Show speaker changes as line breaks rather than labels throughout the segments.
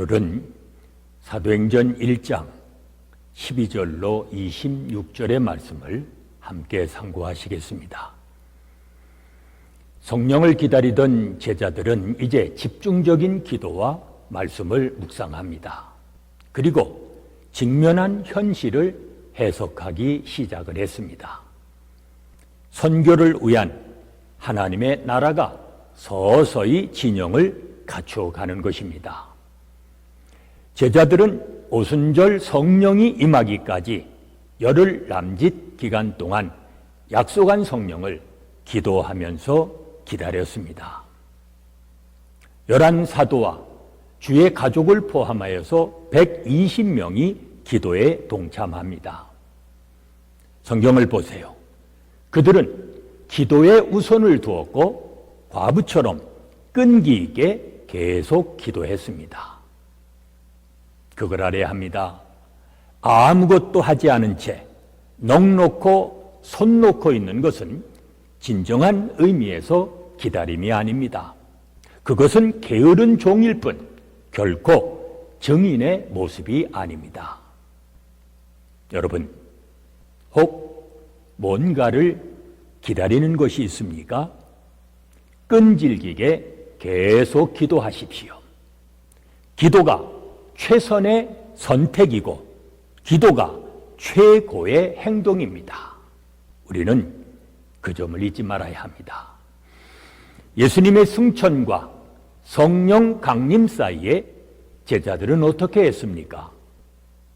오늘은 사도행전 1장 12절로 26절의 말씀을 함께 상고하시겠습니다. 성령을 기다리던 제자들은 이제 집중적인 기도와 말씀을 묵상합니다. 그리고 직면한 현실을 해석하기 시작을 했습니다. 선교를 위한 하나님의 나라가 서서히 진영을 갖추어가는 것입니다. 제자들은 오순절 성령이 임하기까지 열흘 남짓 기간 동안 약속한 성령을 기도하면서 기다렸습니다. 11 사도와 주의 가족을 포함하여서 120명이 기도에 동참합니다. 성경을 보세요. 그들은 기도에 우선을 두었고 과부처럼 끈기 있게 계속 기도했습니다. 그걸 알아야 합니다. 아무것도 하지 않은 채 넋놓고 손 놓고 있는 것은 진정한 의미에서 기다림이 아닙니다. 그것은 게으른 종일 뿐 결코 증인의 모습이 아닙니다. 여러분, 혹 뭔가를 기다리는 것이 있습니까? 끈질기게 계속 기도하십시오. 기도가 최선의 선택이고 기도가 최고의 행동입니다. 우리는 그 점을 잊지 말아야 합니다. 예수님의 승천과 성령 강림 사이에 제자들은 어떻게 했습니까?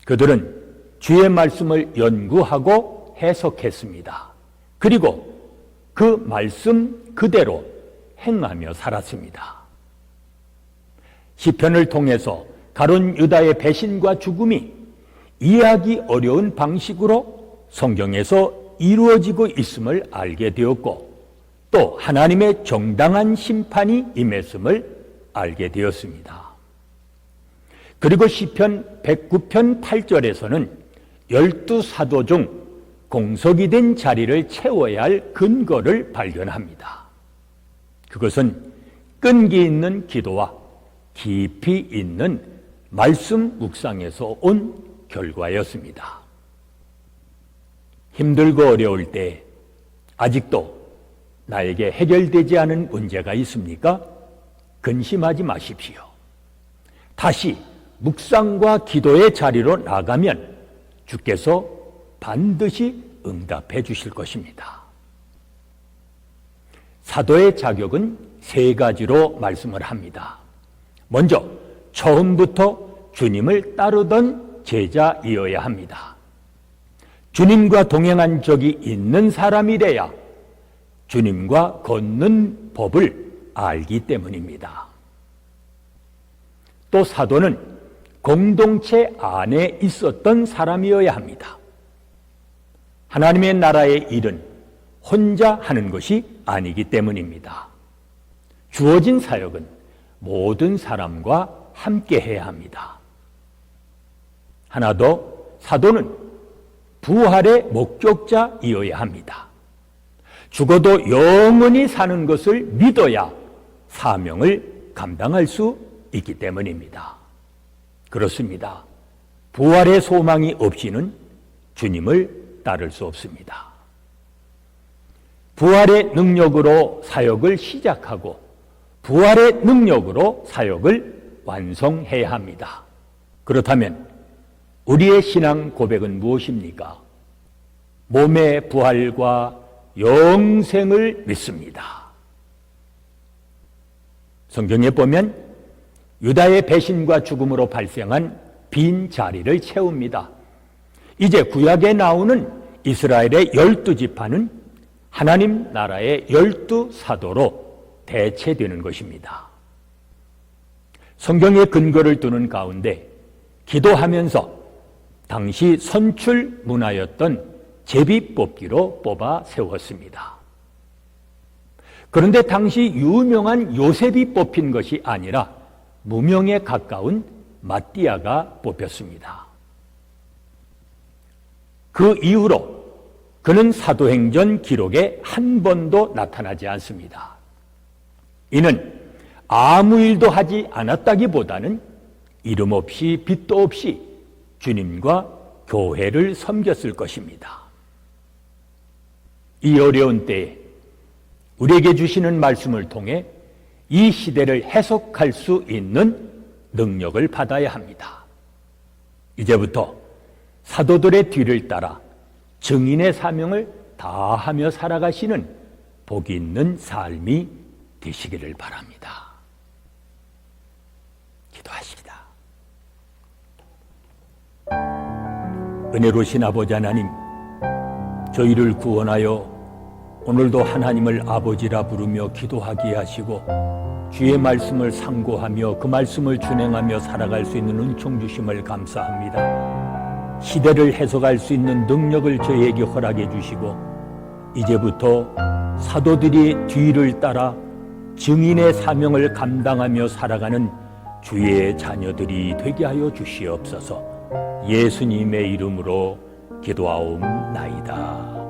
그들은 주의 말씀을 연구하고 해석했습니다. 그리고 그 말씀 그대로 행하며 살았습니다. 시편을 통해서 가룟 유다의 배신과 죽음이 이해하기 어려운 방식으로 성경에서 이루어지고 있음을 알게 되었고 또 하나님의 정당한 심판이 임했음을 알게 되었습니다. 그리고 시편 109편 8절에서는 12사도 중 공석이 된 자리를 채워야 할 근거를 발견합니다. 그것은 끈기 있는 기도와 깊이 있는 말씀 묵상에서 온 결과였습니다. 힘들고 어려울 때 아직도 나에게 해결되지 않은 문제가 있습니까? 근심하지 마십시오. 다시 묵상과 기도의 자리로 나가면 주께서 반드시 응답해 주실 것입니다. 사도의 자격은 3가지로 말씀을 합니다. 먼저 처음부터 주님을 따르던 제자이어야 합니다. 주님과 동행한 적이 있는 사람이래야 주님과 걷는 법을 알기 때문입니다. 또 사도는 공동체 안에 있었던 사람이어야 합니다. 하나님의 나라의 일은 혼자 하는 것이 아니기 때문입니다. 주어진 사역은 모든 사람과 함께 해야 합니다. 하나 더, 사도는 부활의 목적자이어야 합니다. 죽어도 영원히 사는 것을 믿어야 사명을 감당할 수 있기 때문입니다. 그렇습니다. 부활의 소망이 없이는 주님을 따를 수 없습니다. 부활의 능력으로 사역을 시작하고 부활의 능력으로 사역을 완성해야 합니다. 그렇다면 우리의 신앙 고백은 무엇입니까? 몸의 부활과 영생을 믿습니다. 성경에 보면 유다의 배신과 죽음으로 발생한 빈 자리를 채웁니다. 이제 구약에 나오는 이스라엘의 12지파는 하나님 나라의 12사도로 대체되는 것입니다. 성경의 근거를 두는 가운데 기도하면서 당시 선출 문화였던 제비뽑기로 뽑아 세웠습니다. 그런데 당시 유명한 요셉이 뽑힌 것이 아니라 무명에 가까운 마띠아가 뽑혔습니다. 그 이후로 그는 사도행전 기록에 한 번도 나타나지 않습니다. 이는 아무 일도 하지 않았다기보다는 이름 없이 빚도 없이 주님과 교회를 섬겼을 것입니다. 이 어려운 때에 우리에게 주시는 말씀을 통해 이 시대를 해석할 수 있는 능력을 받아야 합니다. 이제부터 사도들의 뒤를 따라 증인의 사명을 다하며 살아가시는 복이 있는 삶이 되시기를 바랍니다. 기도하시다. 은혜로우신 아버지 하나님, 저희를 구원하여 오늘도 하나님을 아버지라 부르며 기도하게 하시고 주의 말씀을 상고하며 그 말씀을 준행하며 살아갈 수 있는 은총 주심을 감사합니다. 시대를 해석할 수 있는 능력을 저희에게 허락해 주시고 이제부터 사도들이 뒤를 따라 증인의 사명을 감당하며 살아가는 주의 자녀들이 되게 하여 주시옵소서. 예수님의 이름으로 기도하옵나이다.